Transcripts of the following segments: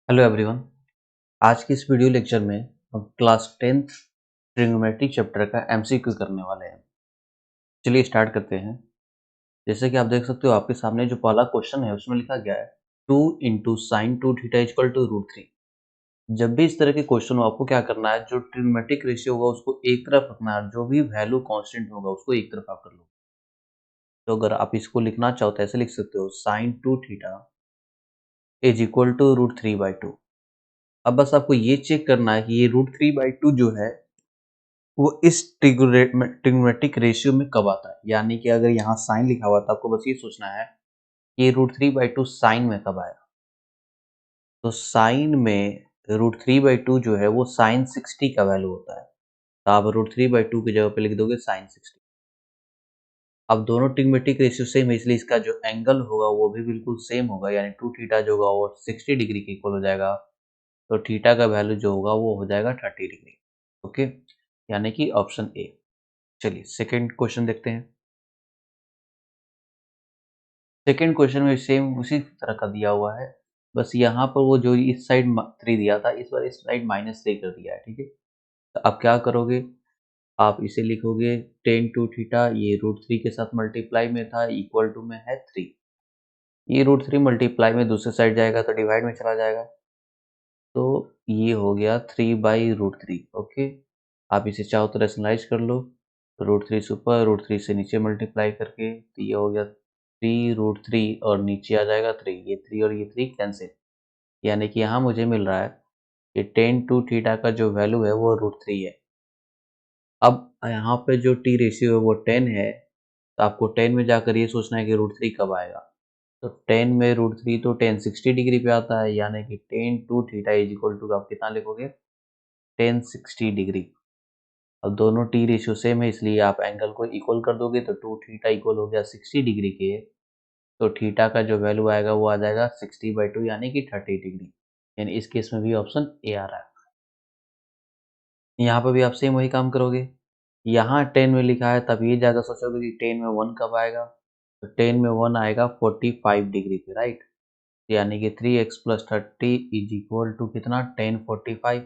Hello everyone. आज की इस वीडियो लेक्चर में हम क्लास 10th ट्रिग्नोमेट्री चैप्टर का एमसीक्यू करने वाले हैं। चलिए स्टार्ट करते हैं। जैसे कि आप देख सकते हो आपके सामने जो पहला क्वेश्चन है उसमें लिखा गया है 2 into sine 2 theta equal to √3। जब भी इस तरह के क्वेश्चन हो आपको क्या करना है, जो ट्रिग्नोमेट्रिक रेशियो होगा उसको एक तरफ रखना है, जो भी वैल्यू कांस्टेंट होगा उसको एक तरफ आप कर लो। तो अगर आप इसको लिखना चाहो तो ऐसे लिख सकते हो sine 2 theta is equal to √3/2। अब बस आपको ये चेक करना है कि ये √3/2 जो है वो इस ट्रिग्नोमेट्रिक रेशियो में कब आता है। यानी कि अगर यहाँ साइन लिखा हुआ था, आपको बस ये सोचना है कि ये √3/2 साइन में कब आएगा। तो साइन में √3/2 जो है वो साइन 60 का वैल्यू होता है। तो आप √3/2 की जगह पे लिख दोगे साइन 60। अब दोनों ट्रिग्नोमेट्रिक रेशियो सेम है, इसलिए इसका जो एंगल होगा वो भी बिल्कुल सेम होगा, यानी 2 थीटा जो होगा वो 60 डिग्री के इक्वल हो जाएगा। तो थीटा का वैल्यू जो होगा वो हो जाएगा 30 डिग्री। ओके, यानी कि ऑप्शन ए। चलिए सेकेंड क्वेश्चन देखते हैं। सेकेंड क्वेश्चन में सेम उसी तरह का दिया हुआ है, बस यहाँ पर वो जो इस साइड 3 दिया था, इस बार इस साइड -3 कर दिया है। ठीक है, तो अब क्या करोगे, आप इसे लिखोगे टेन टू थीटा, ये √3 के साथ मल्टीप्लाई में था, इक्वल टू में है 3। ये √3 मल्टीप्लाई में दूसरे साइड जाएगा तो डिवाइड में चला जाएगा, तो ये हो गया 3/√3। ओके, आप इसे चाहो तो रेशनलाइज कर लो। √3 से ऊपर, √3 से नीचे मल्टीप्लाई करके, तो ये हो गया 3√3 और नीचे आ जाएगा 3। ये 3 और ये 3 कैंसिल, यानी कि यहाँ मुझे मिल रहा है कि टेन टू थीटा का जो वैल्यू है वो √3 है। अब यहाँ पे जो टी रेशियो है वो 10 है, तो आपको 10 में जाकर ये सोचना है कि √3 कब आएगा। तो 10 में √3 तो 10 60 डिग्री पे आता है, यानी कि tan two theta is equal to आप कितना लिखोगे, 10 60 डिग्री। अब दोनों टी रेशियो सेम है, इसलिए आप एंगल को इक्वल कर दोगे, तो 2 थीटा इक्वल हो गया 60 डिग्री के। तो थीटा का जो वैल्यू आएगा वो आ जाएगा 60/2, यानी कि 30 डिग्री। यानी इस केस में भी ऑप्शन ए आ रहा है। यहाँ पर भी आप सेम वही काम करोगे। यहाँ 10 में लिखा है, तब ये ज़्यादा सोचोगे कि 10 में 1 कब आएगा। तो 10 में 1 आएगा 45 डिग्री पे, राइट। यानी कि 3x + 30 इज इक्वल टू कितना, 1045।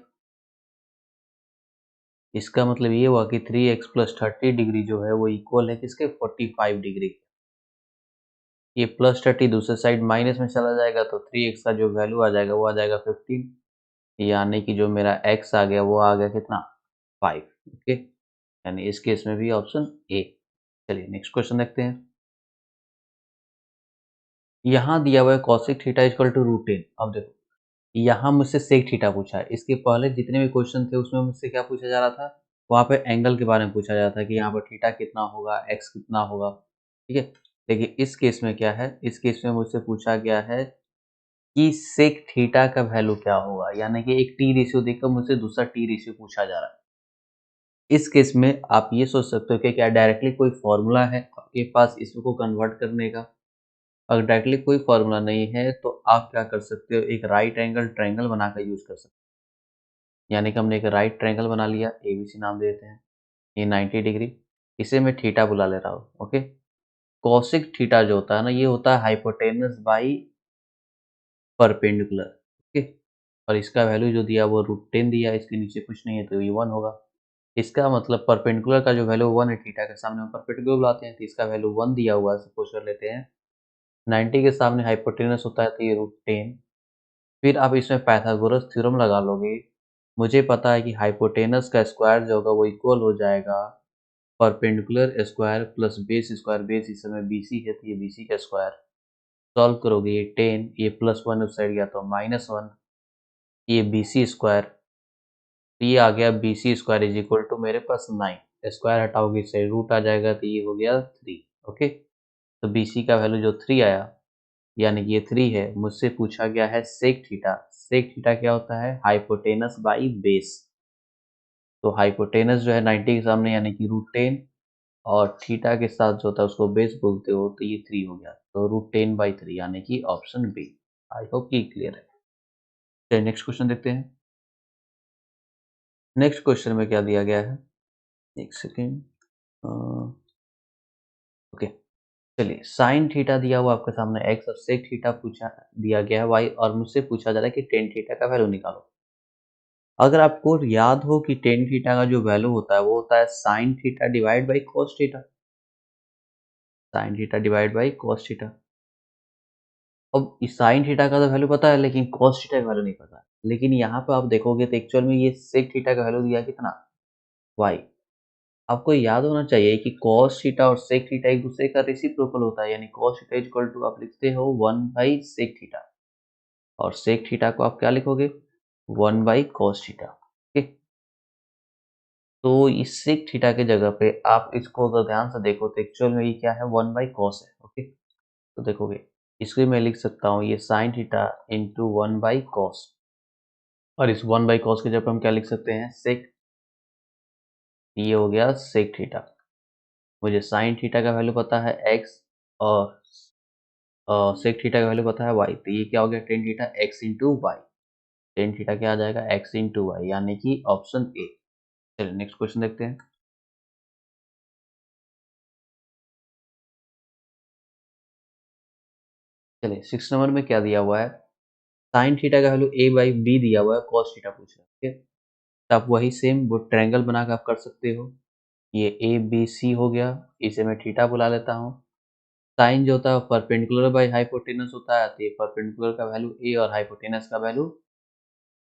इसका मतलब ये हुआ कि 3x + 30 डिग्री जो है वो इक्वल है किसके, 45 डिग्री। ये +30 दूसरे साइड माइनस में चला जाएगा, तो 3x का जो वैल्यू आ जाएगा वो आ जाएगा 15। यानी कि जो मेरा x आ गया वो आ गया कितना, 5। ओके, यानी इस केस में भी ऑप्शन ए। चलिए नेक्स्ट क्वेश्चन देखते हैं। यहाँ दिया हुआ है cosec थीटा इक्वल टू √10। अब देखो, यहाँ मुझसे सेक थीटा पूछा है। इसके पहले जितने भी क्वेश्चन थे उसमें मुझसे क्या पूछा जा रहा था, वहाँ पे एंगल के बारे में पूछा जा रहा था कि यहाँ पर थीटा कितना होगा, एक्स कितना होगा। ठीक है, देखिए इस केस में क्या है, इस केस में मुझसे पूछा गया है कि सेक थीटा का वैल्यू क्या होगा, यानी कि एक टी रेशियो देकर मुझसे दूसरा टी रेशियो पूछा जा रहा है। इस केस में आप ये सोच सकते हो कि क्या डायरेक्टली कोई फॉर्मूला है आपके पास इसको कन्वर्ट करने का। अगर डायरेक्टली कोई फॉर्मूला नहीं है तो आप क्या कर सकते हो, एक राइट एंगल ट्रायंगल बनाकर यूज कर सकते हो। यानी कि हमने एक राइट ट्रायंगल बना लिया, एबीसी नाम देते हैं। ये 90 डिग्री, इसे मैं थीटा बुला ले रहा हूँ। ओके, कॉसिक थीटा जो होता है ना, ये होता है हाइपोटेनस बाई परपेंडिकुलर। ओके, और इसका वैल्यू जो दिया वो √10 दिया, इसके नीचे कुछ नहीं है तो ये 1 होगा। इसका मतलब परपेंडिकुलर का जो वैल्यू 1 है, थीटा के सामने हम परपेंडिकुलर बुलाते हैं, तो इसका वैल्यू 1 दिया हुआ है, सपोज कर लेते हैं। 90 के सामने हाइपोटेनस होता है तो ये √10। फिर आप इसमें पाइथागोरस थ्योरम लगा लोगे। मुझे पता है कि हाइपोटेनस का स्क्वायर जो होगा वो इक्वल हो जाएगा perpendicular square plus base square. Base इस समय बीसी है तो ये बीसी का स्क्वायर। सॉल्व करोगे, ये 10, ये +1 उस साइड गया तो -1, ये बीसी स्क्वायर, तो ये आ गया BC square is equal to मेरे पास 9। स्क्वायर हटाओगे इससे रूट आ जाएगा, तो ये हो गया 3। ओके, तो बीसी का वैल्यू जो 3 आया, यानी कि ये 3 है। मुझसे पूछा गया है सेक थीटा। सेक थीटा क्या होता है, हाइपोटेनस बाई बेस। तो हाइपोटेनस जो है 90 के सामने, यानी कि √10, और थीटा के साथ जो होता है उसको बेस बोलते हो, तो ये 3 हो गया, तो √10/3, यानी कि ऑप्शन बी। आई होप कि क्लियर है। चलिए नेक्स्ट क्वेश्चन देखते हैं। नेक्स्ट क्वेश्चन में क्या दिया गया है, एक सेकेंड। ओके, चलिए साइन थीटा दिया हुआ आपके सामने x और सेक थीटा पूछा दिया गया है y और मुझसे पूछा जा रहा है कि टेन थीटा का वैल्यू निकालो। अगर आपको याद हो कि टेन थीटा का जो वैल्यू होता है वो होता है sine theta divide by cos theta. Sine theta divide by cos theta. अब इस साइन थीटा का तो वैल्यू पता है लेकिन कॉस थीटा का वैल्यू नहीं पता। लेकिन यहाँ पे आप देखोगे तो एक्चुअल में ये सेक थीटा का वैल्यू दिया कितना, y। आपको याद होना चाहिए कि cos थीटा और sec थीटा एक दूसरे का रेसिप्रोकल होता है, यानी cos थीटा इक्वल टू आप लिखते हो 1 बाई sec थीटा और sec थीटा को आप क्या लिखोगे 1 बाई cos थीटा। ओके, तो इस sec थीटा के जगह पे आप इसको अगर ध्यान से देखो तो एक्चुअल में ये क्या है 1 बाई cos है। ओके, तो देखोगे इसको मैं लिख सकता हूँ ये sin theta into 1 by cos और इस 1 बाई cos के जगह पे हम क्या लिख सकते हैं sec। ये हो गया sec थीटा। मुझे sin थीटा का वैल्यू पता है x और सेक थीटा का वैल्यू पता है y, तो ये क्या हो गया tan theta x into y. Tan theta क्या आ जाएगा x इंटू वाई, यानी कि ऑप्शन ए। चलिए नेक्स्ट क्वेश्चन देखते हैं। चलिए 6 नंबर में क्या दिया हुआ है, साइन थीटा का वैल्यू a बाई बी दिया हुआ है, कॉस थीटा पूछ रहा है। ठीक है, तो आप वही सेम वो ट्रायंगल बना के आप कर सकते हो। ये ए बी सी हो गया, इसे मैं थीटा बुला लेता हूँ। साइन जो होता है परपेंडिकुलर बाई हाइपोटेनस होता है, तो ये परपेंडिकुलर का वैल्यू a और हाइपोटेनस का वैल्यू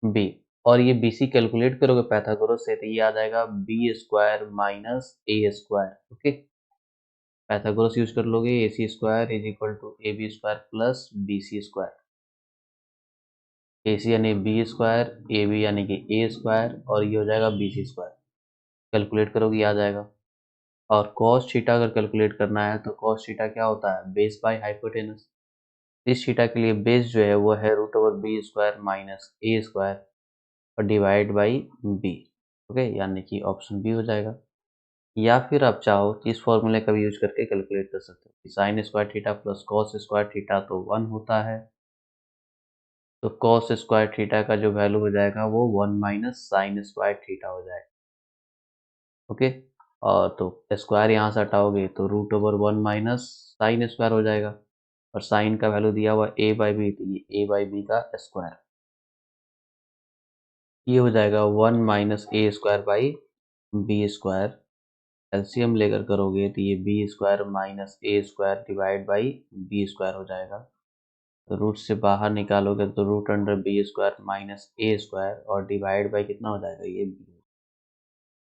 b। और ये BC कैलकुलेट करोगे पैथागोरस से तो ये आ जाएगा बी स्क्वायर माइनस ए स्क्वायर। ओके, पैथागोरस यूज कर लोगे, A C square is equal to A B square plus B C square. A C यानी बी स्क्वायर, ए बी यानी कि ए स्क्वायर और ये हो जाएगा बी सी स्क्वायर। कैलकुलेट करोगे ये आ जाएगा। और cos थीटा अगर कैलकुलेट करना है तो cos थीटा क्या होता है बेस बाय हाइपोटेनस। इस थीटा के लिए बेस जो है वो है root over b square minus ए स्क्वायर और डिवाइड बाई बी। ओके, यानी कि ऑप्शन बी हो जाएगा। या फिर आप चाहो तो इस फॉर्मूले का भी यूज करके कैलकुलेट कर सकते हो। Sine square theta plus cos square theta तो 1 होता है, तो कॉस स्क्वायर थीटा का जो वैल्यू हो जाएगा वो 1 माइनस साइन स्क्वायर थीटा हो जाएगा। ओके, और तो स्क्वायर यहाँ से हटाओगे तो root over 1 minus sine square हो जाएगा और साइन का वैल्यू दिया हुआ ए बाई बी, तो ये ए बाई बी का स्क्वायर। ये हो जाएगा 1 minus A square by b square. LCM लेकर करोगे तो ये b square minus A square divide by b square हो जाएगा। तो रूट से बाहर निकालोगे तो root under b square minus ए स्क्वायर और डिवाइड बाई कितना हो जाएगा ये बी।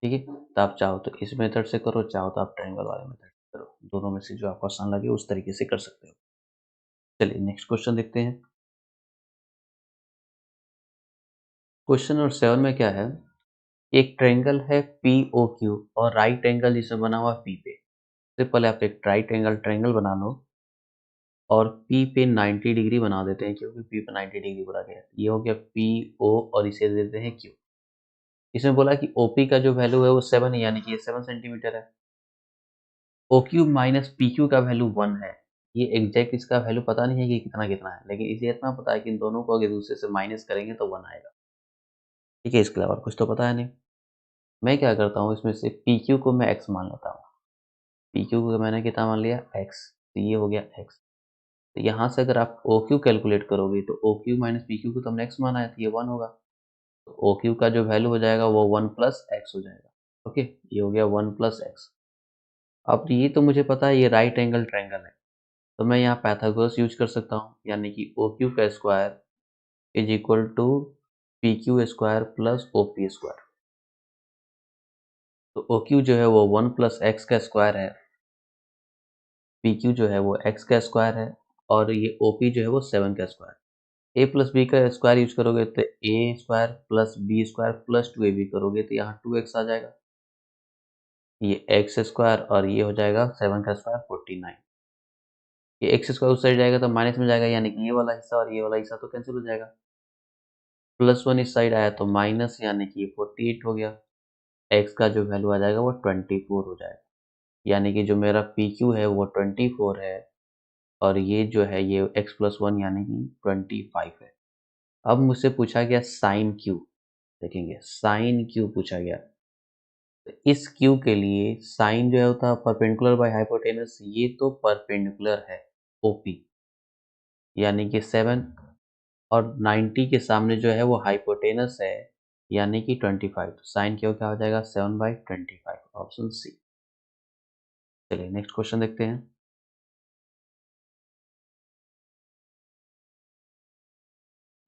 ठीक है, तो आप चाहो तो इस मेथड से करो, चाहो तो आप ट्रायंगल वाले मेथड से करो, दोनों में से जो आपको आसान लगे उस तरीके से कर सकते हो। चलिए नेक्स्ट क्वेश्चन देखते हैं। क्वेश्चन नंबर 7 में क्या है, एक ट्रायंगल है पी ओ क्यू और राइट एंगल जिसमें बना हुआ पी पे। सबसे पहले आप एक राइट एंगल ट्रायंगल बना लो और P पे 90 डिग्री बना देते हैं, क्योंकि P पे 90 डिग्री बोला गया है। ये हो गया पी ओ और इसे दे देते हैं Q। इसमें बोला कि OP का जो वैल्यू है वो 7 है, यानी कि ये 7 सेंटीमीटर है। OQ माइनस PQ का वैल्यू 1 है। ये एग्जैक्ट इसका वैल्यू पता नहीं है कि कितना कितना है, लेकिन इसे इतना पता है कि इन दोनों को अगर दूसरे से माइनस करेंगे तो 1 आएगा। ठीक है, इसके अलावा कुछ तो पता है नहीं। मैं क्या करता हूँ, इसमें से PQ को मैं x मान लेता हूँ। PQ को मैंने कितना मान लिया x, तो ये हो गया x। तो यहाँ से अगर आप ओ क्यू कैलकुलेट करोगे तो O Q minus P Q को तो हमने एक्स माना है, तो ये 1 होगा। तो ओ क्यू का जो वैल्यू हो जाएगा वो 1 प्लस एक्स हो जाएगा। ओके, ये हो गया 1 प्लस एक्स। अब ये तो मुझे पता है ये राइट एंगल ट्रायंगल है, तो मैं यहाँ पैथागोरस यूज कर सकता हूँ, यानी कि ओ क्यू का square is equal to P Q square plus O P square. तो ओ क्यू जो है वो 1 प्लस एक्स का स्क्वायर है, पी क्यू जो है वो एक्स का स्क्वायर है और ये ओ पी जो है वो 7 का स्क्वायर। ए प्लस बी का स्क्वायर यूज करोगे तो a square plus b square plus 2ab करोगे तो यहाँ 2x आ जाएगा। ये एक्स स्क्वायर और ये हो जाएगा 7 का स्क्वायर 49। ये एक्स स्क्वायर उस साइड जाएगा तो माइनस में जाएगा, यानी कि ये वाला हिस्सा और ये वाला हिस्सा तो कैंसिल हो जाएगा। प्लस 1 इस साइड आया तो माइनस, यानी कि ये 48 हो गया। एक्स का जो वैल्यू आ जाएगा वो 24 हो जाएगा, यानी कि जो मेरा पी क्यू है वो 24 है और ये जो है ये एक्स प्लस 1 यानी कि 25 है। अब मुझसे पूछा गया साइन क्यू, देखेंगे साइन क्यू पूछा गया। इस क्यू के लिए साइन जो है होता है परपेंडिकुलर बाय हाइपोटेनस, ये तो परपेंडिकुलर है ओपी, यानी कि 7, और 90 के सामने जो है वो हाइपोटेनस है, यानी कि 25। तो साइन क्यू क्या हो जाएगा 7/25, ऑप्शन सी। चलिए नेक्स्ट क्वेश्चन देखते हैं।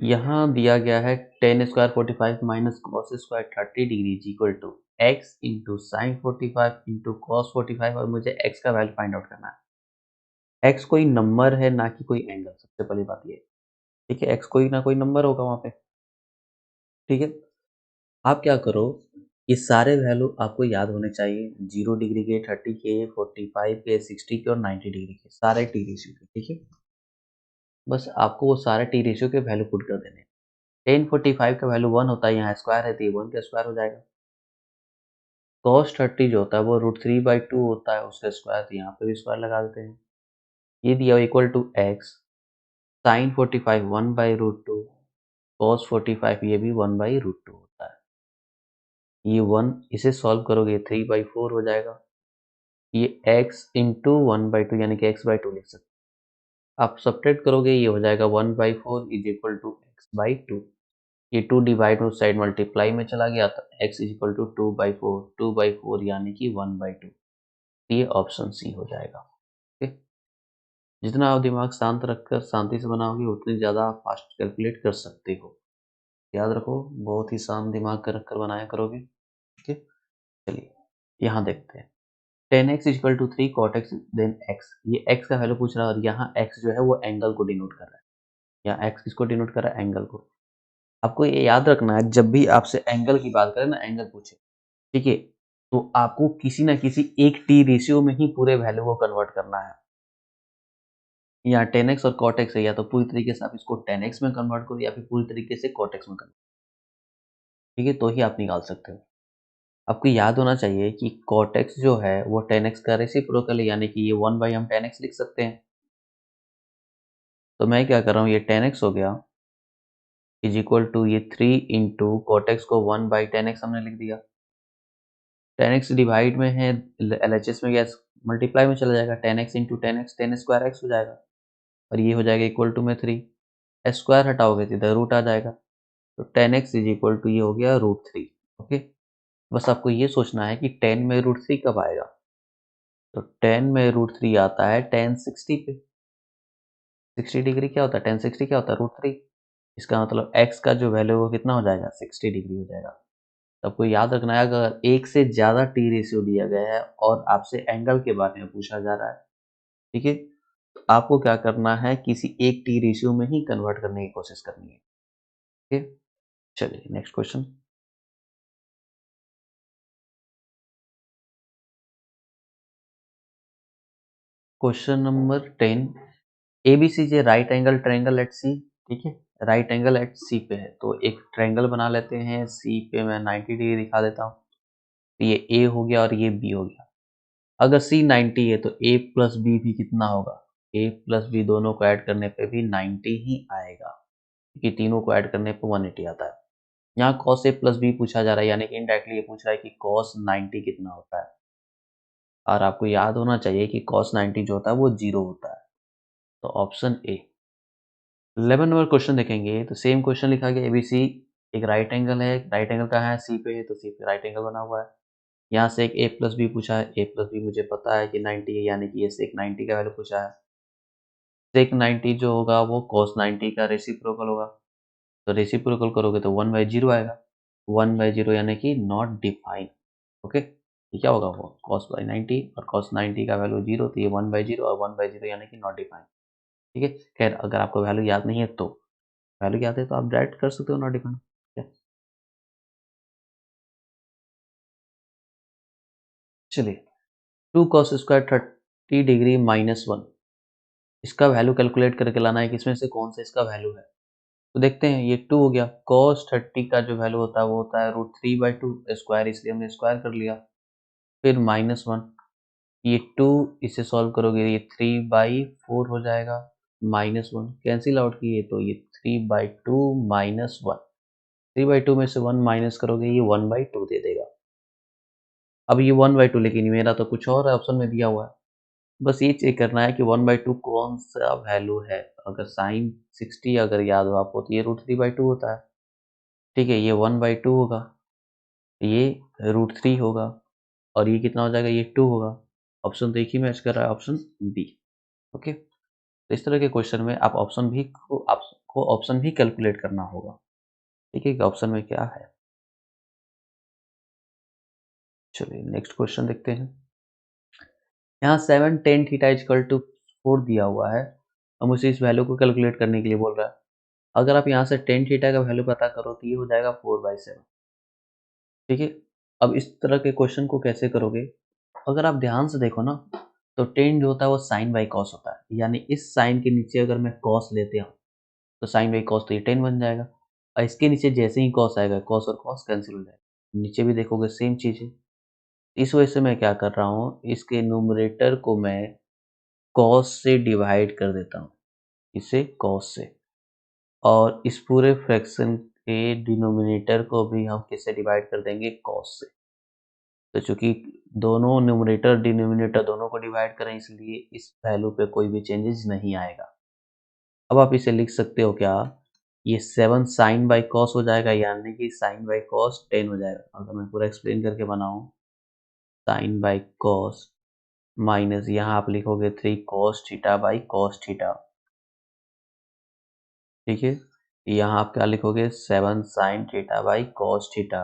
यहाँ दिया गया है tan square 45 minus cos square 30 degree is equal to X into sine 45 into cos 45, और मुझे एक्स का वैल्यू फाइंड आउट करना है। एक्स कोई नंबर है, ना कि कोई एंगल, सबसे पहली बात ये। ठीक है, एक्स कोई ना कोई नंबर होगा वहाँ पे। ठीक है, आप क्या करो, ये सारे वैल्यू आपको याद होने चाहिए, 0 डिग्री के, 30 के, 45 के, 60 के और 90 डिग्री के, सारे टी रेशियो के। ठीक है, बस आपको वो सारे टी रेशियो के वैल्यू पुट कर देने। 1045 का वैल्यू 1 होता है, यहाँ स्क्वायर है तो ये 1 का स्क्वायर हो जाएगा। cos 30 जो होता है वो √3/2 होता है, उसका स्क्वायर, तो यहाँ पे भी स्क्वायर लगा देते हैं। ये दिया हुआ equal to X, sine 45 1/√2, cos 45 ये भी 1/√2 होता है। ये 1 इसे सॉल्व करोगे 3/4 हो जाएगा। ये x इंटू 1/2 यानी कि x/2 लिख सकते हो। आप सब्ट्रैक्ट करोगे ये हो जाएगा 1/4 इज इक्वल टू x/2। ये 2 डिवाइड उस साइड मल्टीप्लाई में चला गया, तो x इज इक्वल टू 2/4, 2/4 यानी कि 1/2। ये ऑप्शन सी हो जाएगा। ओके, जितना आप दिमाग शांत रखकर शांति से बनाओगे उतनी ज़्यादा आप फास्ट कैलकुलेट कर सकते हो। याद रखो, बहुत ही शांत दिमाग कर रखकर बनाया करोगे। ओके, चलिए यहाँ देखते हैं। 10x equal to 3 cot x then x, ये x का वैल्यू पूछ रहा है, और यहाँ x जो है वो एंगल को डिनोट कर रहा है। यहाँ x किसको डिनोट कर रहा है, एंगल को। आपको ये याद रखना है, जब भी आपसे एंगल की बात करें ना, एंगल पूछे, ठीक है, तो आपको किसी ना किसी एक टी रेशियो में ही पूरे वैल्यू को कन्वर्ट करना है। यहाँ 10x और cot x है, या तो पूरी तरीके से आप इसको 10x में कन्वर्ट करो, या फिर पूरी तरीके से cot x में कन्वर्ट, ठीक है, तो ही आप निकाल सकते हो। आपको याद होना चाहिए कि cot x जो है वो 10x का रेसिप्रोकल है, यानी कि ये 1 हम 10x लिख सकते हैं। तो मैं क्या कर रहा हूँ, ये 10x हो गया इज इक्वल टू ये 3 इंटू cot x को 1/10x हमने लिख दिया। 10x डिवाइड में है, LHS में गया, मल्टीप्लाई में चला जाएगा, 10x into 10x 10 square x हो जाएगा, और ये हो जाएगा इक्वल टू में 3। स्क्वायर हटाओगे तो इधर रूट आ जाएगा, तो 10x इज इक्वल टू ये हो गया √3। ओके, बस आपको ये सोचना है कि 10 में √3 कब आएगा। तो 10 में √3 आता है tan 60 पे। 60 डिग्री क्या होता है, tan 60 क्या होता है, √3। इसका मतलब x का जो वैल्यू है वो कितना हो जाएगा, 60 डिग्री हो जाएगा। तो आपको याद रखना है, अगर एक से ज़्यादा टी रेशियो दिया गया है और आपसे एंगल के बारे में पूछा जा रहा है, ठीक है, तो आपको क्या करना है, किसी एक टी रेशियो में ही कन्वर्ट करने की कोशिश करनी है। ठीक है, चलिए next question. Question number 10, ABC जे right angle triangle at C. ठीक है, राइट एंगल एट सी पे है, तो एक ट्रायंगल बना लेते हैं। सी पे मैं 90 डिग्री दिखा देता हूँ, तो ये ए हो गया और ये बी हो गया। अगर सी 90 है तो ए प्लस बी भी कितना होगा, ए प्लस बी दोनों को ऐड करने पे भी 90 ही आएगा, क्योंकि तीनों को ऐड करने पे 180 आता है। यहाँ cos ए प्लस बी पूछा जा रहा है, यानी कि इनडायरेक्टली ये पूछ रहा है कि cos 90 कितना होता है, और आपको याद होना चाहिए कि cos 90 जो होता है वो 0 होता है, तो ऑप्शन ए। 11 नंबर क्वेश्चन देखेंगे, तो सेम क्वेश्चन लिखा गया, एबीसी एक राइट एंगल है, राइट एंगल कहाँ है, सी पे है, तो सी पे राइट एंगल बना हुआ है। यहाँ से एक ए प्लस बी पूछा है, ए प्लस बी मुझे पता है कि 90 है, यानी कि ये से एक 90 का वैल्यू पूछा है। सेक 90 जो होगा वो cos 90 का रेसिप्रोकल होगा, तो रेसिप्रोकल करोगे तो 1/0 आएगा। 1/0 यानी कि नॉट डिफाइन। ओके, ये क्या होगा, वो cos/90, और cos 90 का वैल्यू 0, तो ये 1/0, और 1/0 यानी कि नॉट डिफाइन। ठीक है, खैर अगर आपको वैल्यू याद नहीं है, तो वैल्यू याद है तो आप डायरेक्ट कर सकते हो नॉट डिफाइन। चलिए, 2 cos² 30 डिग्री -1, इसका वैल्यू कैलकुलेट करके लाना है कि इसमें से कौन सा इसका वैल्यू है। तो देखते हैं, ये 2 हो गया, cos 30 का जो वैल्यू होता है वो होता है √3/2, स्क्वायर इसलिए हमने स्क्वायर कर लिया। फिर -1, ये 2 इसे सॉल्व करोगे ये 3/4 हो जाएगा, -1 कैंसिल आउट किए तो ये 3/2 -1, 3/2 में से 1 माइनस करोगे ये 1/2 दे देगा। अब ये 1/2 लेकिन मेरा तो कुछ और ऑप्शन में दिया हुआ है। बस ये चेक करना है कि 1/2 कौन सा वैल्यू है। अगर साइन 60 अगर याद हो आपको तो ये √3/2 होता है। ठीक है, ये 1/2 होगा, ये √3 होगा और ये कितना हो जाएगा, ये 2 होगा। ऑप्शन तो एक ही मैच कर रहा है, ऑप्शन बी। ओके, तो इस तरह के क्वेश्चन में आप आपको ऑप्शन भी कैलकुलेट करना होगा। ठीक है कि ऑप्शन में क्या है। चलिए नेक्स्ट क्वेश्चन देखते हैं। यहाँ 7 tan थीटा इक्वल टू 4 दिया हुआ है और मुझे इस वैल्यू को कैलकुलेट करने के लिए बोल रहा है। अगर आप यहाँ से tan थीटा का वैल्यू पता करो तो ये हो जाएगा 4/7। ठीक है, अब इस तरह के क्वेश्चन को कैसे करोगे। अगर आप ध्यान से देखो ना, तो tan जो होता है वो साइन बाई कॉस होता है, यानी इस साइन के नीचे अगर मैं कॉस लेते हूँ तो साइन बाई कॉस तो ये tan बन जाएगा और इसके नीचे जैसे ही कॉस आएगा कॉस और कॉस कैंसिल हो जाएगा, नीचे भी देखोगे सेम चीज़ है। इस वजह से मैं क्या कर रहा हूँ, इसके न्यूमरेटर को मैं कॉस से डिवाइड कर देता हूँ, इसे कॉस से, और इस पूरे फ्रैक्शन के डिनोमिनेटर को भी हम किससे डिवाइड कर देंगे, कॉस से। तो चूंकि दोनों न्यूमरेटर डिनोमिनेटर दोनों को डिवाइड करें इसलिए इस वैल्यू पे कोई भी चेंजेस नहीं आएगा। अब आप इसे लिख सकते हो क्या, ये 7 साइन बाई कॉस हो जाएगा, यानी कि साइन बाई कॉस 10 हो जाएगा। अगर मैं पूरा एक्सप्लेन करके बनाऊं, साइन बाई कॉस माइनस यहाँ आप लिखोगे 3 cos theta by cos theta. ठीक है, यहाँ आप क्या लिखोगे, 7 sine theta by cos theta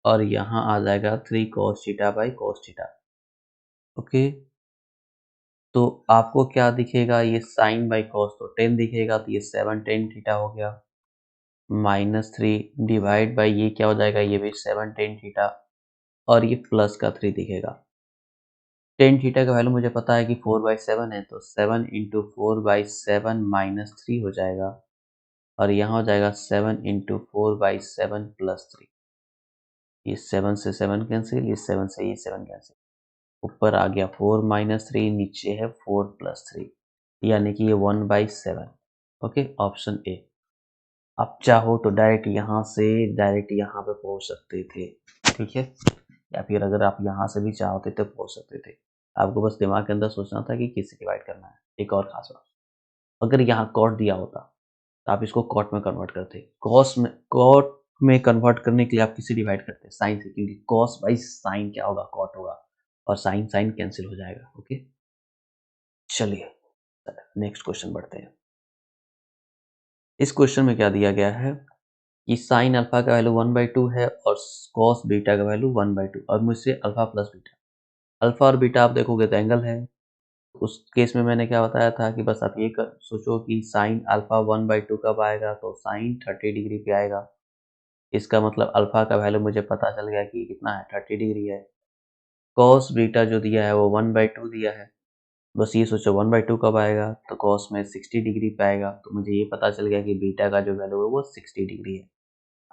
और यहाँ आ जाएगा 3 cos theta by cos theta. Okay, तो आपको क्या दिखेगा, ये साइन बाई कॉस तो 10 दिखेगा, तो ये 7 tan थीटा हो गया, -3 डिवाइड बाई ये क्या हो जाएगा, ये भी 7 tan थीटा और ये प्लस का 3 दिखेगा। tan थीटा का वैल्यू मुझे पता है कि 4/7 है, तो 7 इंटू 4/7 -3 हो जाएगा और यहाँ हो जाएगा 7 इंटू 4/7 +3। ये 7 से 7 कैंसिल, ये 7 से ये 7 कैंसिल, ऊपर आ गया 4 -3, नीचे है 4 + 3, यानी कि ये 1/7। Okay, option A. आप चाहो तो डायरेक्ट यहाँ से डायरेक्ट यहाँ पे पहुँच सकते थे। ठीक है, या फिर अगर आप यहाँ से भी चाहते तो पहुँच सकते थे। आपको बस दिमाग के अंदर सोचना था कि किससे डिवाइड करना है। एक और खास बात, अगर यहाँ कॉट दिया होता तो आप इसको कॉट में कन्वर्ट करते। कॉट में कन्वर्ट करने के लिए आप किससे डिवाइड करते, साइन से, क्योंकि कॉस बाई साइन क्या होगा, कॉट होगा और साइन साइन कैंसिल हो जाएगा। ओके, चलिए नेक्स्ट क्वेश्चन बढ़ते हैं। इस क्वेश्चन में क्या दिया गया है कि साइन अल्फा का वैल्यू 1/2 है और कॉस बीटा का वैल्यू 1/2 और मुझसे अल्फा प्लस बीटा। अल्फा और बीटा आप देखोगे तो एंगल है। उस केस में मैंने क्या बताया था कि बस आप ये सोचो कि साइन अल्फा 1/2 कब आएगा, तो साइन 30 डिग्री पे आएगा। इसका मतलब अल्फा का वैल्यू मुझे पता चल गया कि कितना है, 30 डिग्री है। कॉस बीटा जो दिया है वो 1/2 दिया है। बस ये सोचो 1/2 कब आएगा, तो कॉस में 60 डिग्री पे आएगा, तो मुझे ये पता चल गया कि बीटा का जो वैल्यू है वो 60 डिग्री है।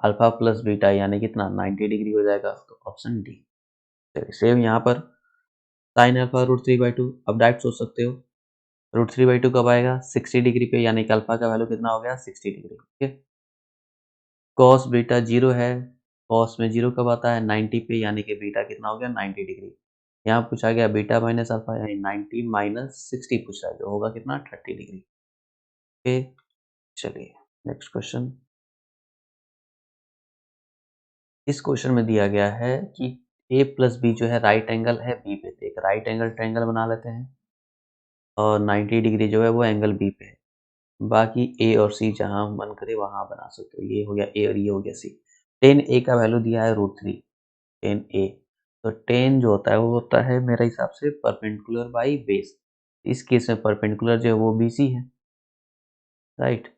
अल्फा प्लस बीटा यानी कितना, 90 डिग्री हो जाएगा, तो ऑप्शन डी। चलिए सेम यहाँ पर साइन अल्फा √3/2, अब डायरेक्ट सोच सकते हो √3/2 कब आएगा, 60 डिग्री पे, यानी कि अल्फा का वैल्यू कितना हो गया, 60 डिग्री। ठीक है, कॉस बीटा 0 है, कॉस में 0 कब आता है, 90 पे, यानी कि बीटा कितना हो गया, 90 डिग्री। यहाँ पूछा गया बीटा माइनस अल्फा, यानी 90 माइनस 60 पूछ रहा है, जो होगा कितना, 30 डिग्री। ओके, चलिए नेक्स्ट क्वेश्चन। इस क्वेश्चन में दिया गया है कि a प्लस बी जो है राइट एंगल है बी पे, एक राइट एंगल ट्रायंगल बना लेते हैं और 90 डिग्री जो है वो एंगल बी पे है। बाकी ए और सी जहां मन करे वहां बना सकते हो, ये हो गया ए और ये हो गया सी। टेन ए का वैल्यू दिया है √3, टेन ए, तो टेन जो होता है वो होता है मेरे हिसाब से परपेंडिकुलर बाई बेस। इस केस में परपेंडिकुलर जो है वो बी सी है, राइट,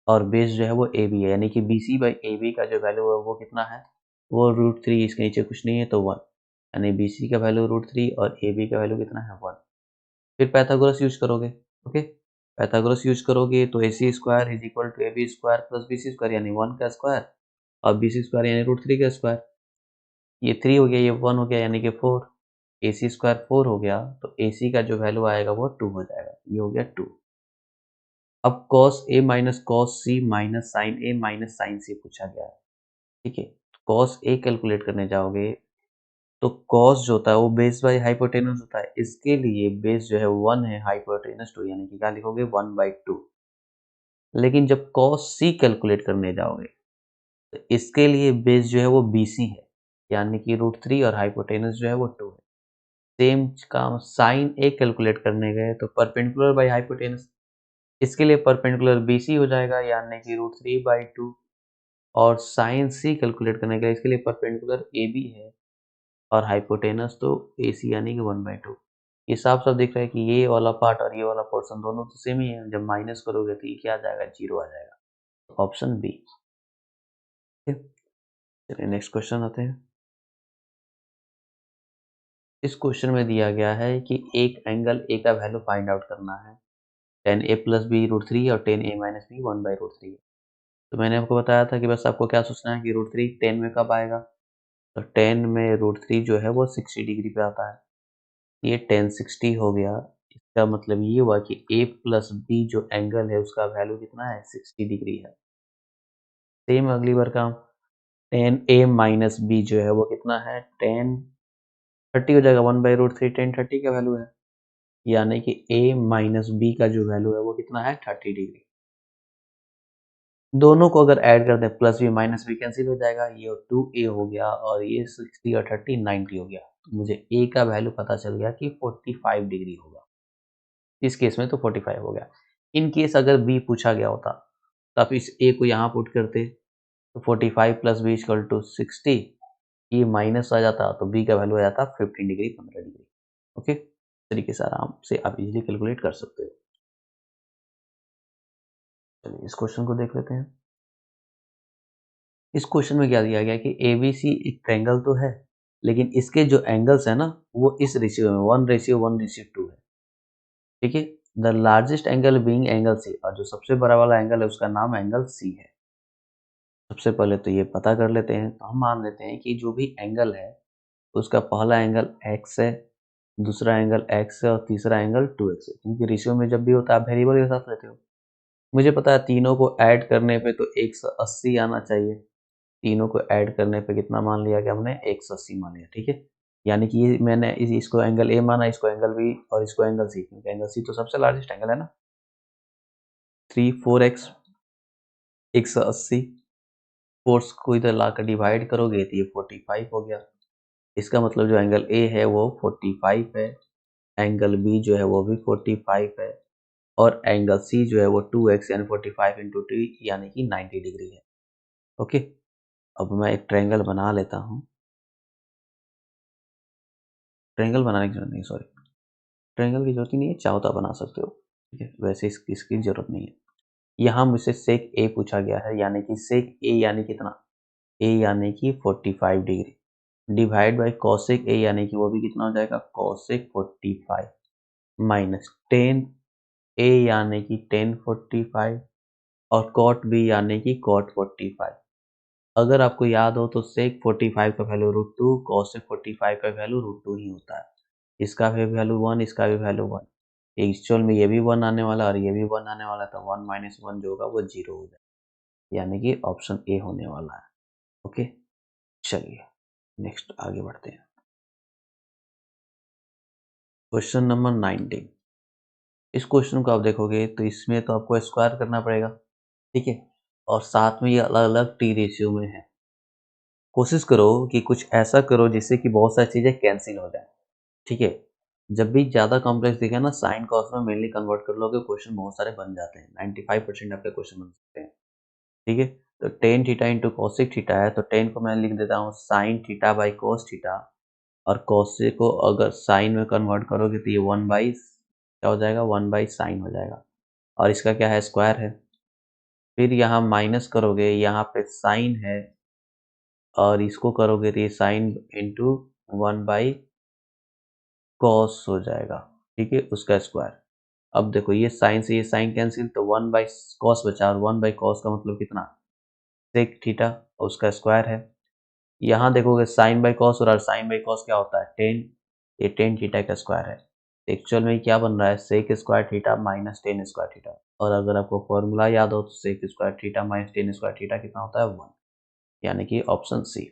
और बेस जो है वो ए बी है, यानी कि B C by A B का जो वैल्यू है वो कितना है, वो √3, इसके नीचे कुछ नहीं है तो 1, यानी बी सी का वैल्यू √3 और ए बी का वैल्यू कितना है, 1। फिर पैथागोरस यूज करोगे। ओके, पैथागोरस यूज करोगे तो A C square is equal to A B square plus B C square, यानी 1 का स्क्वायर, और बी सी स्क्वायर यानी √3 का स्क्वायर। ये 3 हो गया, ये 1 हो गया, यानी कि 4। ए सी स्क्वायर 4 हो गया, तो ए सी का जो वैल्यू आएगा वो 2 हो जाएगा, ये हो गया 2। अब cos a minus cos c minus sin a minus sin c पूछा गया है। ठीक है, cos a कैलकुलेट करने जाओगे तो कॉस जो होता है वो बेस बाई हाइपोटेनस होता है, इसके लिए बेस जो है 1 है, हाइपोटेनस 2, यानी कि क्या लिखोगे 1/2। लेकिन जब कॉस सी कैलकुलेट करने जाओगे तो इसके लिए बेस जो है वो BC है, यानी कि √3 और हाइपोटेनस जो है वो 2 है। सेम काम साइन ए कैलकुलेट करने गए तो परपेंडिकुलर बाई हाइपोटेनस, इसके लिए परपेंडिकुलर BC हो जाएगा, यानी कि √3/2। और साइन सी कैलकुलेट करने गए इसके लिए परपेंडिकुलर AB है और हाइपोटेनस तो AC, यानी कि 1/2। ये साफ-साफ दिख रहा है कि ये वाला पार्ट और ये वाला पोर्शन दोनों तो सेम ही है, जब माइनस करोगे तो ये क्या आ जाएगा, 0 आ जाएगा। Option B. ठीक है, चलिए नेक्स्ट क्वेश्चन आते हैं। इस क्वेश्चन में दिया गया है कि एक एंगल ए का वैल्यू फाइंड आउट करना है। tan A प्लस बी √3 और tan A माइनस बी 1/√3 है। तो मैंने आपको बताया था कि बस आपको क्या सोचना है कि √3 tan में कब आएगा, तो tan में √3 जो है वो 60 डिग्री पे आता है। ये tan 60 हो गया। इसका मतलब ये हुआ कि A प्लस बी जो एंगल है उसका वैल्यू कितना है, 60 डिग्री है। सेम अगली बार काम, tan A माइनस बी जो है वो कितना है, tan 30 हो जाएगा, 1/√3 tan 30 का वैल्यू है, यानी कि A माइनस बी का जो वैल्यू है वो कितना है, 30 डिग्री। दोनों को अगर ऐड कर दें, plus B minus B cancel हो जाएगा, ये 2A हो गया और ये 60 और 30 90 हो गया। तो मुझे A का वैल्यू पता चल गया कि 45 डिग्री होगा। इस केस में तो 45 हो गया। इन केस अगर B पूछा गया होता तो आप इस A को यहाँ पुट करते तो 45 प्लस बी इक्वल टू 60, ये माइनस आ जाता तो B का वैल्यू आ जाता 15 डिग्री, 15 डिग्री। ओके, इस तरीके से आराम से आप इजीली कैलकुलेट कर सकते हो। चलिए इस क्वेश्चन को देख लेते हैं। इस क्वेश्चन में क्या दिया गया है कि ABC एक ट्रायंगल तो है, लेकिन इसके जो एंगल्स है ना वो इस रेशियो में 1:1:2 है। ठीक है, the largest angle being angle C, और जो सबसे बड़ा वाला एंगल है उसका नाम एंगल सी है। सबसे पहले तो ये पता कर लेते हैं, तो हम मान लेते हैं कि जो भी एंगल है उसका पहला एंगल x है, दूसरा एंगल x है और तीसरा एंगल 2x है, क्योंकि रेशियो में जब भी होता है आप वेरिएबल के साथ लेते हो। मुझे पता है तीनों को ऐड करने पे तो 180 आना चाहिए। तीनों को ऐड करने पे कितना मान लिया कि हमने 180 मान लिया। ठीक है, यानी कि ये मैंने इसको एंगल ए माना, इसको एंगल बी और इसको एंगल सी, क्योंकि एंगल सी तो सबसे लार्जेस्ट एंगल है ना। 3 4x 180, फोर्स को इधर लाकर डिवाइड करोगे तो ये 45 हो गया। इसका मतलब जो एंगल ए है वो 45 है, एंगल बी जो है वो भी 45 है और एंगल सी जो है वो 2x यानी 45 इंटू 2 यानी कि 90 डिग्री है। ओके, अब मैं एक ट्रायंगल बना लेता हूँ। ट्रायंगल बनाने की जरूरत नहीं, सॉरी, ट्रायंगल की जरूरत ही नहीं है, चाहो तो आप बना सकते हो। ठीक है, वैसे इसकी जरूरत नहीं है। यहाँ मुझसे सेक ए पूछा गया है, यानी कि सेक ए यानी कितना, ए यानी कि 45 डिग्री डिवाइड बाई कॉसेक ए, यानी कि वो भी कितना हो जाएगा, कॉसेक 45 माइनस टेन ए यानी कि टेन 45 और कॉट बी यानी कि कॉट 45। अगर आपको याद हो तो सेक 45 का वैल्यू √2, कॉसेक 45 का वैल्यू √2 ही होता है। इसका भी वैल्यू 1, इसका भी वैल्यू 1। एक्चुअल में ये भी 1 आने वाला और ये भी 1 आने वाला, तो 1 माइनस 1 जो होगा वो 0 हो जाएगा, यानी कि ऑप्शन ए होने वाला है। ओके, चलिए नेक्स्ट आगे बढ़ते हैं। Question number 19। इस क्वेश्चन को आप देखोगे तो इसमें तो आपको स्क्वायर करना पड़ेगा। ठीक है, और साथ में ये अलग अलग टी रेशियो में है। कोशिश करो कि कुछ ऐसा करो जिससे कि बहुत सारी चीजें कैंसिल हो जाए। ठीक है, जब भी ज्यादा कॉम्प्लेक्स दिखे ना, साइन कॉस में मेनली कन्वर्ट कर लोगे, क्वेश्चन बहुत सारे बन जाते हैं। 95% आपके क्वेश्चन बन सकते हैं। ठीक है, तो tan theta into cosec theta है, तो टेन को मैं लिख देता हूँ sine theta by cos theta, और कॉसिक को अगर साइन में कन्वर्ट करोगे तो ये 1 बाई क्या हो जाएगा, 1/sin हो जाएगा, और इसका क्या है, स्क्वायर है। फिर यहाँ माइनस करोगे, यहाँ पे साइन है और इसको करोगे तो ये साइन इंटू 1/cos हो जाएगा। ठीक है, उसका स्क्वायर। अब देखो ये साइन से ये साइन कैंसिल, तो 1/cos बचा, और 1/cos का मतलब कितना, सेक थीटा, और उसका स्क्वायर है। यहाँ देखोगे साइन बाई कॉस और साइन बाई कॉस क्या होता है, टेन, ये टेन थीटा का स्क्वायर है। एक्चुअल में क्या बन रहा है, sec square theta minus tan square theta, और अगर आपको फॉर्मूला याद हो तो sec square theta minus tan square theta कितना होता है, 1, यानी कि ऑप्शन सी।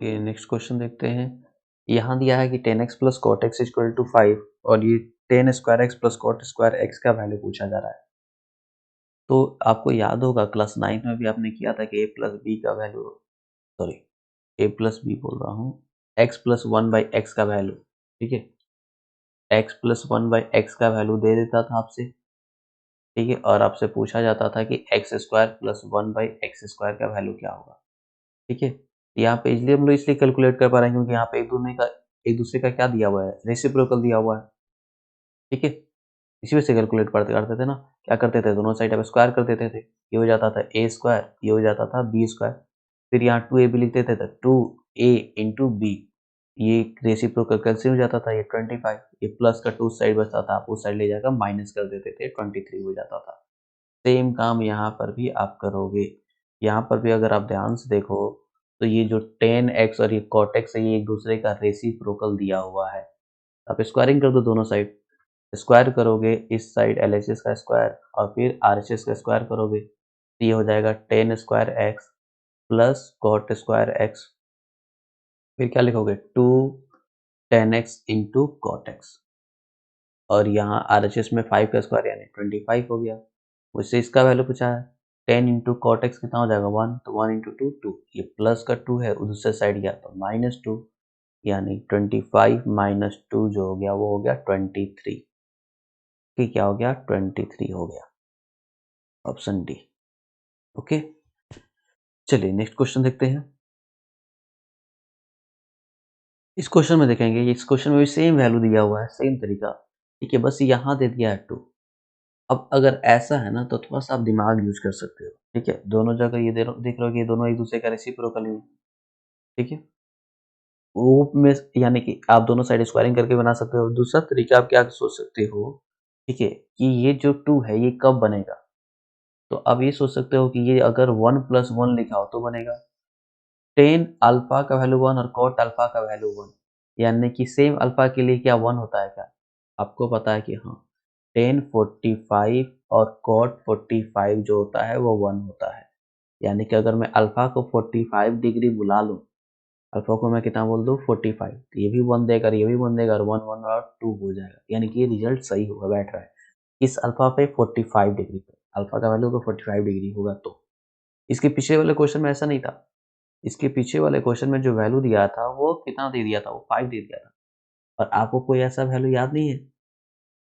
ये नेक्स्ट क्वेश्चन देखते हैं। यहाँ दिया है कि 10x plus cot X equal to 5 और ये 10 square X plus cot square X का वैल्यू पूछा जा रहा है। तो आपको याद होगा क्लास 9 में भी आपने किया था कि a प्लस बी का वैल्यू, सॉरी ए प्लस बी बोल रहा हूँ, x plus one by x का वैल्यू, ठीक है, x plus one by x का वैल्यू दे देता था आपसे, ठीक है, और आपसे पूछा जाता था कि x square plus one by x square का वैल्यू क्या होगा, ठीक है। यहाँ पे इसलिए हम लोग इसलिए कैलकुलेट कर पा रहे हैं क्योंकि यहाँ पे एक दूसरे का क्या दिया हुआ है, रेसिप्रोकल दिया हुआ है, ठीक है। इसी वजह से कैलकुलेट करते थे ना, क्या करते थे, दोनों साइड अब स्क्वायर कर देते थे, ये हो जाता था ए स्क्वायर, ये हो जाता था बी स्क्वायर, फिर यहाँ 2ab लिख देते थे, 2a इंटू बी, ये रेसिप्रोकल कैंसिल हो जाता था, ये 25, ये प्लस का 2 साइड बचता था, आप उस साइड ले जाकर माइनस कर देते थे, 23 हो जाता था। सेम काम यहाँ पर भी आप करोगे। यहाँ पर भी अगर आप ध्यान से देखो तो ये जो 10x और ये cot x है, ये एक दूसरे का रेसिप्रोकल दिया हुआ है। आप स्क्वायरिंग कर दो दोनों साइड, स्क्वायर करोगे इस साइड LHS का स्क्वायर और फिर RHS का स्क्वायर करोगे, तो ये हो जाएगा 10 square X plus cot square X, फिर क्या लिखोगे 2 10x इंटू कॉट एक्स, और यहाँ RHS में 5 का स्क्वायर यानी 25 हो गया। मुझसे इसका वैल्यू पूछा है, 10 इंटू कॉट एक्स कितना हो जाएगा 1, तो 1 इंटू 2 2, ये प्लस का 2 है, दूसरे साइड गया तो -2, यानी 25 माइनस 2 जो हो गया वो हो गया 23, कि क्या हो गया 23 हो गया, ऑप्शन डी। ओके, चलिए नेक्स्ट क्वेश्चन देखते हैं। इस क्वेश्चन में देखेंगे, इस क्वेश्चन में भी सेम वैल्यू दिया हुआ है, सेम तरीका, ठीक है, बस यहाँ दे दिया है 2। अब अगर ऐसा है ना तो थोड़ा सा आप दिमाग यूज कर सकते हो, ठीक है, दोनों जगह ये देख रहे हो कि ये दोनों एक दूसरे का रेसिप्रोकल है, ठीक है, वो में यानी कि आप दोनों साइड स्क्वायरिंग करके बना सकते हो। दूसरा तरीका आप क्या सोच सकते हो, ठीक है, कि ये जो 2 है ये कब बनेगा, तो आप ये सोच सकते हो कि ये अगर 1 प्लस 1 लिखा हो तो बनेगा। टेन अल्फा का वैल्यू 1 और कॉट अल्फा का वैल्यू 1, यानी कि सेम अल्फा के लिए क्या 1 होता है क्या, आपको पता है कि हाँ, टेन 45 और कॉट 45 जो होता है वो 1 होता है, यानी कि अगर मैं अल्फा को 45 डिग्री बुला लूँ, अल्फा को मैं कितना बोल दूँ 45, तो ये भी 1 देगा और ये भी 1 देगा और 1 1 और 2 हो जाएगा, यानी कि ये रिजल्ट सही होगा, बैठ रहा है इस अल्फा पे 45 डिग्री पे, अल्फा का वैल्यू तो 45 डिग्री होगा। तो इसके पीछे वाले क्वेश्चन में ऐसा नहीं था, इसके पीछे वाले क्वेश्चन में जो वैल्यू दिया था वो कितना दे दिया था, वो 5 दे दिया था, और आपको कोई ऐसा वैल्यू याद नहीं है,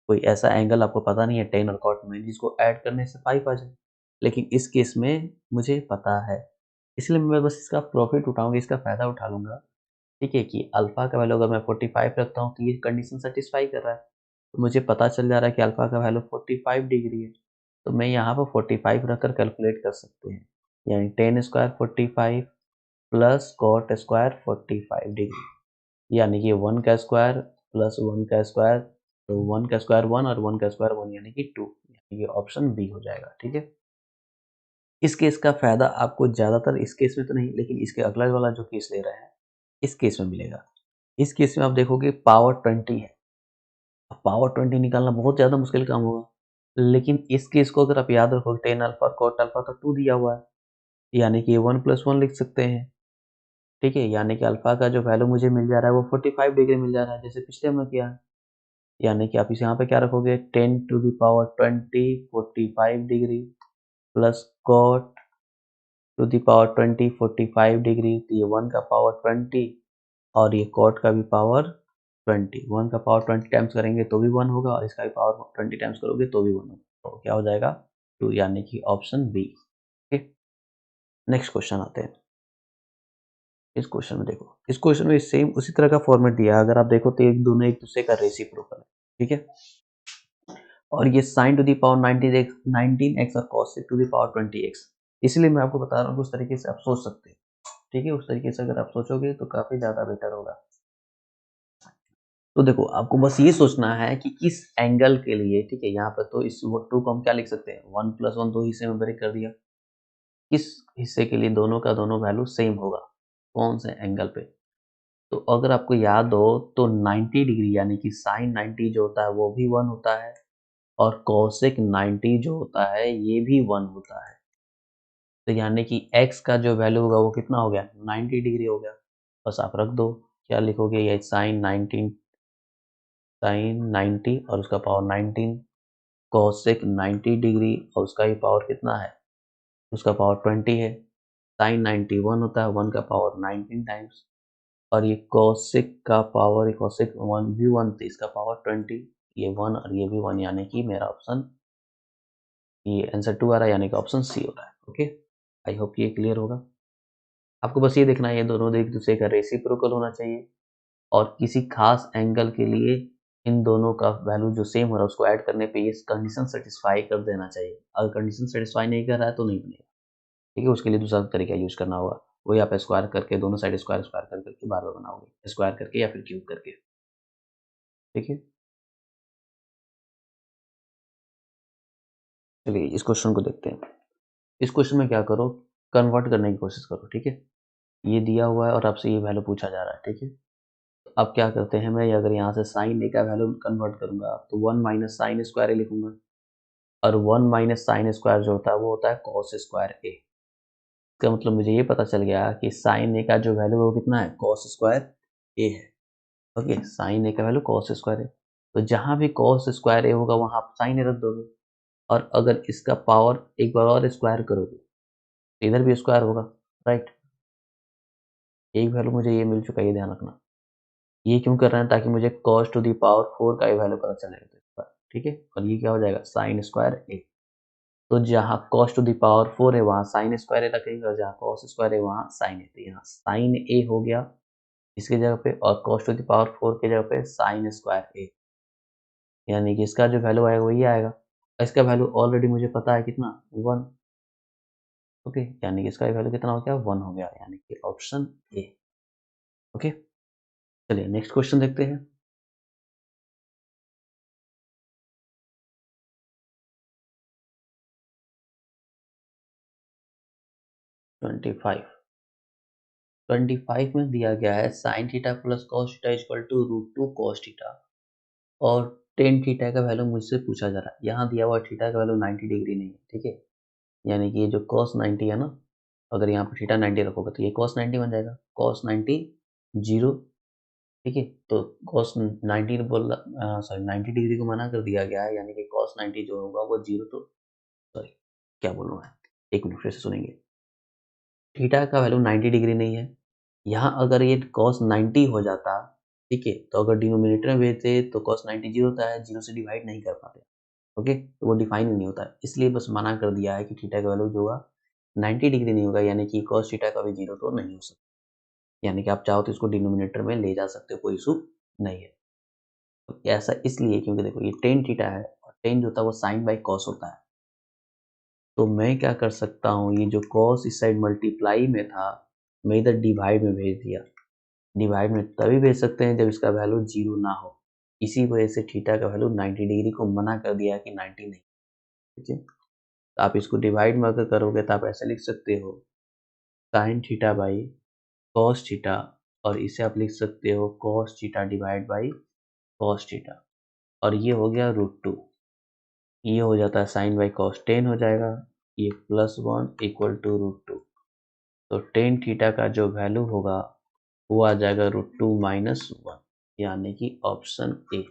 कोई ऐसा एंगल आपको पता नहीं है टेन और कॉट में जिसको ऐड करने से 5 आ जाए, लेकिन इस केस में मुझे पता है, इसलिए मैं बस इसका प्रॉफिट उठाऊंगा, इसका फायदा उठा लूंगा, ठीक है, कि अल्फा का वैल्यू अगर मैं 45 रखता हूँ तो ये कंडीशन सेटिस्फाई कर रहा है, तो मुझे पता चल जा रहा है कि अल्फा का वैल्यू 45 डिग्री है, तो मैं यहाँ पर 45 रखकर कैलकुलेट कर सकते हैं, यानी tan square 45 plus cot square 45 degree, यानी कि 1 का स्क्वायर प्लस 1 का स्क्वायर, तो 1 का स्क्वायर 1 और 1 का स्क्वायर 1 यानी कि 2, यानी कि ऑप्शन बी हो जाएगा, ठीक है। इस केस का फायदा आपको ज़्यादातर इस केस में तो नहीं, लेकिन इसके अगला वाला जो केस ले रहे हैं इस केस में मिलेगा। इस केस में आप देखोगे पावर 20 है, अब पावर 20 निकालना बहुत ज़्यादा मुश्किल काम होगा, लेकिन इस केस को अगर आप याद रखोगे टेन अल्फा कॉट अल्फा का 2 दिया हुआ है, यानी कि 1 प्लस 1 लिख सकते हैं, ठीक है, यानी कि अल्फा का जो वैल्यू मुझे मिल जा रहा है वो 45 डिग्री मिल जा रहा है, जैसे पिछले में किया है, यानी कि आप इसे यहाँ पे क्या रखोगे 10 to the power 20 45 degree plus cot to the power 20 45 degree, तो ये 1 का पावर 20 और ये कॉट का भी पावर 20, 1 का पावर 20 टाइम्स करेंगे तो भी 1 होगा और इसका भी पावर 20 टाइम्स करोगे तो भी 1 होगा, तो क्या हो जाएगा 2, यानी कि ऑप्शन बी। ठीक, नेक्स्ट क्वेश्चन आते हैं। इस क्वेश्चन में देखो, इस क्वेश्चन में सेम उसी तरह का फॉर्मेट दिया है, अगर आप देखो तो एक दोनों एक दूसरे का रेसिप्रोकल है, ठीक है, और ये sign to the power 19x और cos to the power 20x, इसलिए मैं आपको बता रहा हूँ उस तरीके से आप सोच सकते हैं, ठीक है, उस तरीके से अगर आप सोचोगे तो काफी ज्यादा बेटर होगा। तो देखो आपको बस ये सोचना है कि किस एंगल के लिए, ठीक है, यहाँ पर तो इस 2 को हम क्या लिख सकते हैं 1 प्लस 1 दो हिस्से में ब्रेक कर दिया, किस हिस्से के लिए दोनों का दोनों वैल्यू सेम होगा, कौन से एंगल पे, तो अगर आपको याद हो तो 90 डिग्री यानी कि साइन 90 जो होता है वो भी 1 होता है और कोसेक 90 जो होता है ये भी 1 होता है, तो यानी कि x का जो वैल्यू होगा वो कितना हो गया 90 डिग्री हो गया, बस आप रख दो। क्या लिखोगे, ये साइन 90 और उसका पावर 19, कोसेक 90 डिग्री और उसका ही पावर कितना है, उसका पावर 20 है। साइन 90 1 होता है, 1 का पावर 19 टाइम्स, और ये कोसेक का पावर, कोसेक 1 भी 1, तो इसका पावर 20, ये 1 और ये भी 1, यानी कि मेरा ऑप्शन, ये आंसर 2 आ रहा है, यानी कि ऑप्शन सी हो रहा है। ओके, आई होप ये क्लियर होगा। आपको बस ये देखना है ये दोनों एक दूसरे का रेसिप्रोकल होना चाहिए, और किसी खास एंगल के लिए इन दोनों का वैल्यू जो सेम हो रहा है उसको ऐड करने पे ये कंडीशन सेटिस्फाई कर देना चाहिए। अगर कंडीशन सेटिस्फाई नहीं कर रहा है तो नहीं बनेगा। ठीक है, उसके लिए दूसरा तरीका यूज करना होगा, वही आप स्क्वायर करके दोनों साइड स्क्वायर स्क्वायर कर करके बार बार बनाओगे, स्क्वायर करके या फिर क्यूब करके। ठीक है, चलिए इस क्वेश्चन को देखते हैं। इस क्वेश्चन में क्या करो, कन्वर्ट करने की कोशिश करो। ठीक है, ये दिया हुआ है और आपसे ये वैल्यू पूछा जा रहा है। ठीक है, तो अब क्या करते हैं, मैं अगर यहाँ से साइन ए का वैल्यू कन्वर्ट करूंगा तो 1 माइनस साइन स्क्वायर ए लिखूंगा, और 1 माइनस साइन स्क्वायर जो होता है वो होता है कॉस स्क्वायर ए। इसका मतलब मुझे ये पता चल गया कि साइन ए का जो वैल्यू है वो कितना है, कॉस स्क्वायर ए है। ओके, साइन ए का वैल्यू कॉस स्क्वायर ए, तो जहां भी कॉस स्क्वायर ए होगा वहां आप साइन ए रख दोगे, और अगर इसका पावर एक बार और स्क्वायर करोगे तो इधर भी स्क्वायर होगा। राइट, एक वैल्यू मुझे ये मिल चुका है, ये ध्यान रखना। ये क्यों कर रहे हैं, ताकि मुझे cos टू दी पावर 4 का वैल्यू पता चलेगा। ठीक है, और ये क्या हो जाएगा, साइन स्क्वायर ए। तो जहाँ cos टू दी पावर 4 है वहाँ साइन स्क्वायर ए रखेंगे, और जहाँ cos स्क्वायर है वहाँ साइन ए, तो यहाँ साइन ए हो गया इसकी जगह पे, और cos टू दी पावर 4 की जगह पे साइन स्क्वायर ए, यानी कि इसका जो वैल्यू आएगा वही आएगा। इसका वैल्यू ऑलरेडी मुझे पता है कितना, 1। ओके, यानी कि इसका वैल्यू कितना हो गया, 1 हो गया, यानी कि ऑप्शन ए। ओके, चलिए नेक्स्ट क्वेश्चन देखते हैं। 25 में दिया गया है sine theta plus cos theta equal to root 2 cos theta, और टेन थीटा का वैल्यू मुझसे पूछा जा रहा है। यहाँ दिया हुआ थीटा का वैल्यू 90 डिग्री नहीं है। ठीक है, यानी कि ये जो कॉस 90 है ना, अगर यहाँ पर थीटा 90 रखोगे तो ये कॉस 90 बन जाएगा, कॉस 90 जीरो। ठीक है, तो कॉस 90 बोल सॉरी 90 डिग्री को मना कर दिया गया है, यानी कि कॉस 90 जो होगा वो जीरो, तो सॉरी क्या बोल रहा है, एक मिनट फिर से सुनेंगे। थीटा का वैल्यू 90 डिग्री नहीं है, यहाँ अगर ये cos 90 हो जाता, ठीक है, तो अगर डिनोमिनेटर में भेजते तो cos 90 जीरो होता है, जीरो से डिवाइड नहीं कर पाते। ओके, तो वो डिफाइन ही नहीं होता है, इसलिए बस मना कर दिया है कि थीटा का वैल्यू जो होगा 90 डिग्री नहीं होगा, यानी कि cos थीटा का भी जीरो तो नहीं हो सकता। यानी कि आप चाहो तो इसको डिनोमिनेटर में ले जा सकते हो, कोई इशू नहीं है। तो ऐसा इसलिए क्योंकि देखो ये टेन थीटा है, और टेन जो होता है वो साइन बाई कॉस होता है। तो मैं क्या कर सकता हूँ, ये जो कॉस इस साइड मल्टीप्लाई में था, मैं इधर डिवाइड में भेज दिया। डिवाइड में तभी भेज सकते हैं जब इसका वैल्यू जीरो ना हो, इसी वजह से थीटा का वैल्यू 90 डिग्री को मना कर दिया कि 90 नहीं। ठीक है, तो आप इसको डिवाइड में अगर करोगे तो आप ऐसे लिख सकते हो, sine theta by cos theta, और इसे आप लिख सकते हो cos theta divide by cos theta, और ये हो गया √2। ये हो जाता है साइन बाई कॉस 10 हो जाएगा, ये +1 इक्वल टू √2। तो टेन थीटा का जो वैल्यू होगा वो आ जाएगा √2 - 1, यानी कि ऑप्शन ए।